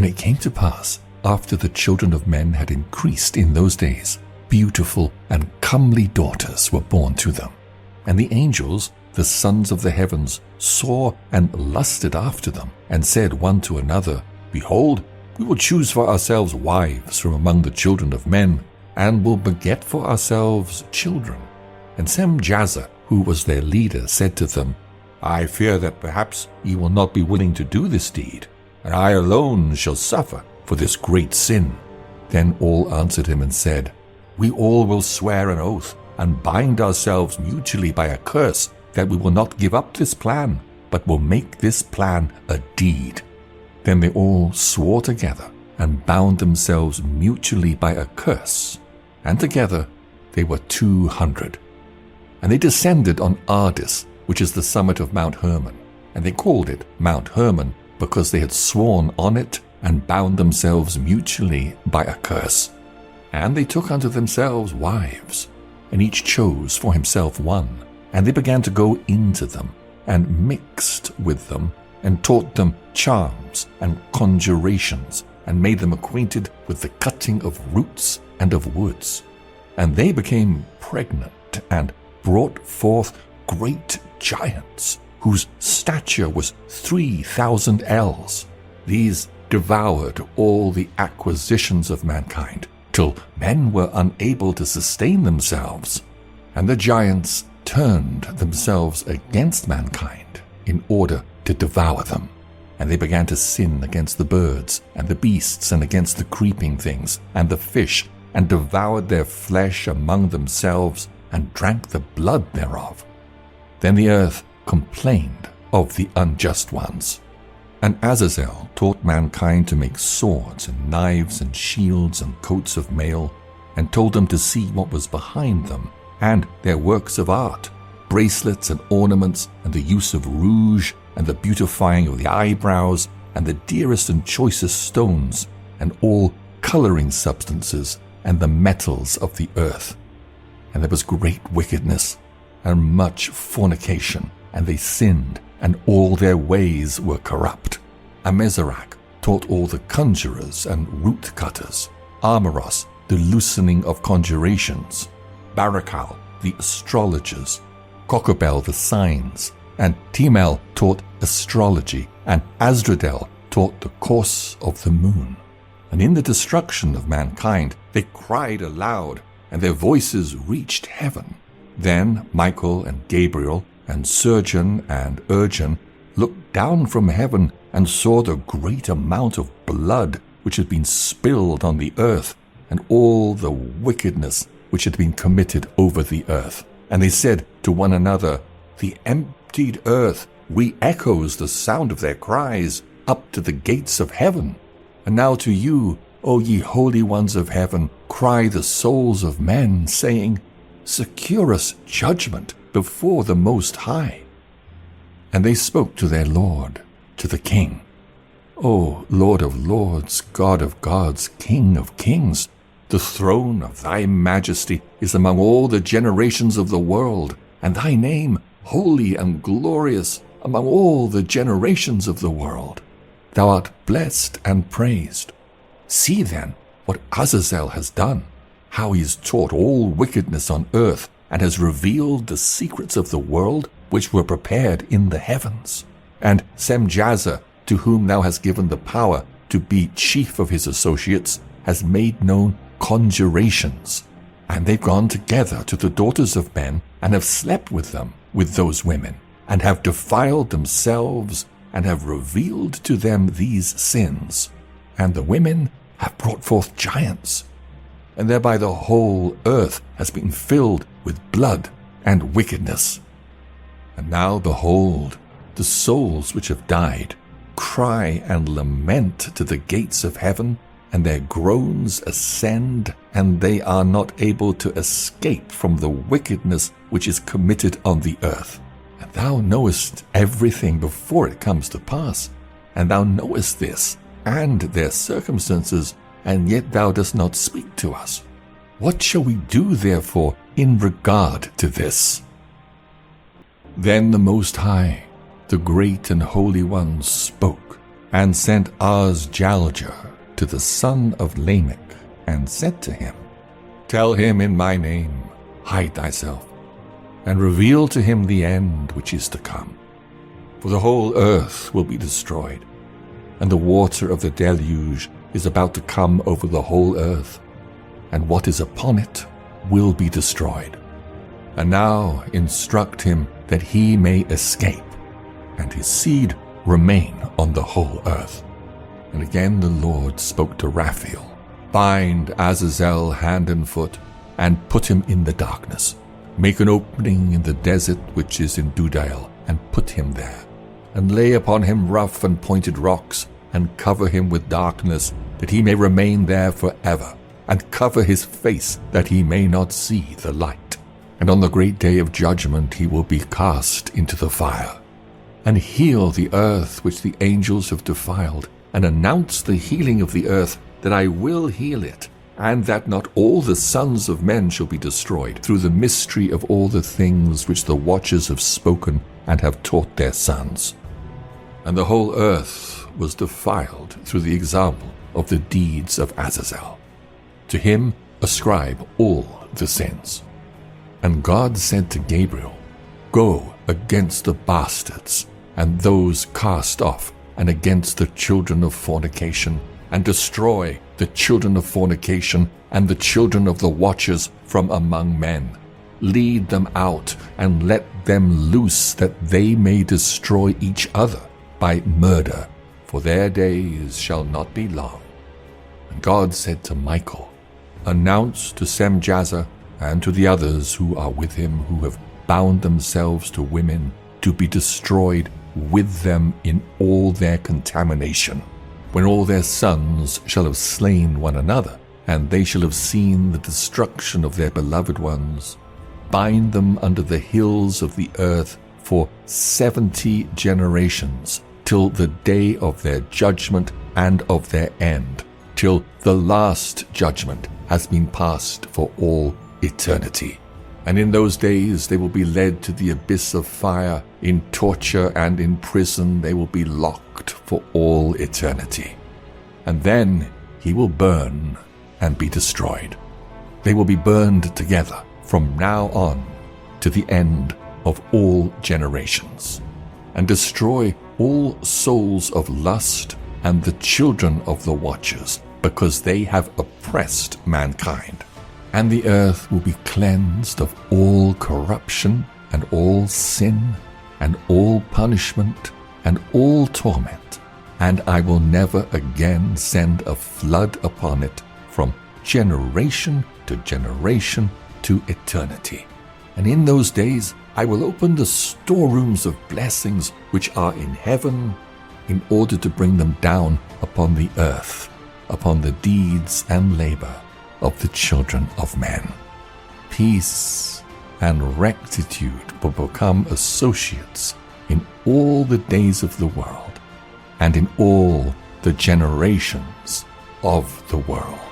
And it came to pass, after the children of men had increased in those days, beautiful and comely daughters were born to them. And the angels, the sons of the heavens, saw and lusted after them, and said one to another, Behold, we will choose for ourselves wives from among the children of men, and will beget for ourselves children. And Semjazer, who was their leader, said to them, I fear that perhaps ye will not be willing to do this deed, and I alone shall suffer for this great sin. Then all answered him and said, We all will swear an oath, and bind ourselves mutually by a curse, that we will not give up this plan, but will make this plan a deed. Then they all swore together, and bound themselves mutually by a curse, and together they were 200. And they descended on Ardis, which is the summit of Mount Hermon, and they called it Mount Hermon, because they had sworn on it, and bound themselves mutually by a curse. And they took unto themselves wives, and each chose for himself one. And they began to go into them, and mixed with them, and taught them charms and conjurations, and made them acquainted with the cutting of roots and of woods. And they became pregnant, and brought forth great giants, whose stature was 3,000 ells. These devoured all the acquisitions of mankind, till men were unable to sustain themselves. And the giants turned themselves against mankind in order to devour them. And they began to sin against the birds and the beasts, and against the creeping things and the fish, and devoured their flesh among themselves, and drank the blood thereof. Then the earth complained of the unjust ones. And Azazel taught mankind to make swords and knives and shields and coats of mail, and told them to see what was behind them, and their works of art, bracelets and ornaments, and the use of rouge, and the beautifying of the eyebrows, and the dearest and choicest stones, and all coloring substances, and the metals of the earth. And there was great wickedness, and much fornication, and they sinned, and all their ways were corrupt. Amezarach taught all the conjurers and root cutters, Amaros the loosening of conjurations, Barakal the astrologers, Kokobel the signs, and Timel taught astrology, and Asdrodel taught the course of the moon. And in the destruction of mankind they cried aloud, and their voices reached heaven. Then Michael and Gabriel and Surgeon and Urgeon looked down from heaven and saw the great amount of blood which had been spilled on the earth, and all the wickedness which had been committed over the earth. And they said to one another, The emptied earth re-echoes the sound of their cries up to the gates of heaven. And now to you, O ye holy ones of heaven, cry the souls of men, saying, Secure us judgment before the Most High. And they spoke to their Lord, to the King, O Lord of lords, God of gods, King of kings, the throne of thy majesty is among all the generations of the world, and thy name holy and glorious among all the generations of the world. Thou art blessed and praised. See then what Azazel has done, how he has taught all wickedness on earth, and has revealed the secrets of the world which were prepared in the heavens. And Semjazer, to whom thou hast given the power to be chief of his associates, has made known conjurations. And they've gone together to the daughters of men, and have slept with them, with those women, and have defiled themselves, and have revealed to them these sins. And the women have brought forth giants, and thereby the whole earth has been filled with blood and wickedness. And now, behold, the souls which have died cry and lament to the gates of heaven, and their groans ascend, and they are not able to escape from the wickedness which is committed on the earth. And thou knowest everything before it comes to pass, and thou knowest this, and their circumstances, and yet thou dost not speak to us. What shall we do, therefore, in regard to this? Then the Most High, the great and holy one, spoke, and sent Azjaljar to the son of Lamech, and said to him, Tell him in my name, hide thyself, and reveal to him the end which is to come. For the whole earth will be destroyed, and the water of the deluge is about to come over the whole earth, and what is upon it will be destroyed. And now instruct him that he may escape, and his seed remain on the whole earth. And again the Lord spoke to Raphael, Bind Azazel hand and foot, and put him in the darkness. Make an opening in the desert which is in Dudael, and put him there. And lay upon him rough and pointed rocks, and cover him with darkness, that he may remain there forever, and cover his face, that he may not see the light. And on the great day of judgment he will be cast into the fire. And heal the earth which the angels have defiled, and announce the healing of the earth, that I will heal it, and that not all the sons of men shall be destroyed, through the mystery of all the things which the watchers have spoken and have taught their sons. And the whole earth was defiled through the example of the deeds of Azazel. To him ascribe all the sins. And God said to Gabriel, Go against the bastards, and those cast off, and against the children of fornication, and destroy the children of fornication, and the children of the watchers from among men. Lead them out, and let them loose, that they may destroy each other by murder, for their days shall not be long. And God said to Michael, Announce to Semjazer and to the others who are with him, who have bound themselves to women, to be destroyed with them in all their contamination, when all their sons shall have slain one another, and they shall have seen the destruction of their beloved ones. Bind them under the hills of the earth for 70 generations, till the day of their judgment and of their end, till the last judgment has been passed for all eternity. And in those days they will be led to the abyss of fire, in torture and in prison they will be locked for all eternity. And then he will burn and be destroyed. They will be burned together from now on to the end of all generations, and destroy all souls of lust and the children of the watchers, because they have oppressed mankind. And the earth will be cleansed of all corruption and all sin and all punishment and all torment, and I will never again send a flood upon it from generation to generation to eternity. And in those days I will open the storerooms of blessings which are in heaven, in order to bring them down upon the earth, upon the deeds and labor of the children of men. Peace and rectitude will become associates in all the days of the world, and in all the generations of the world.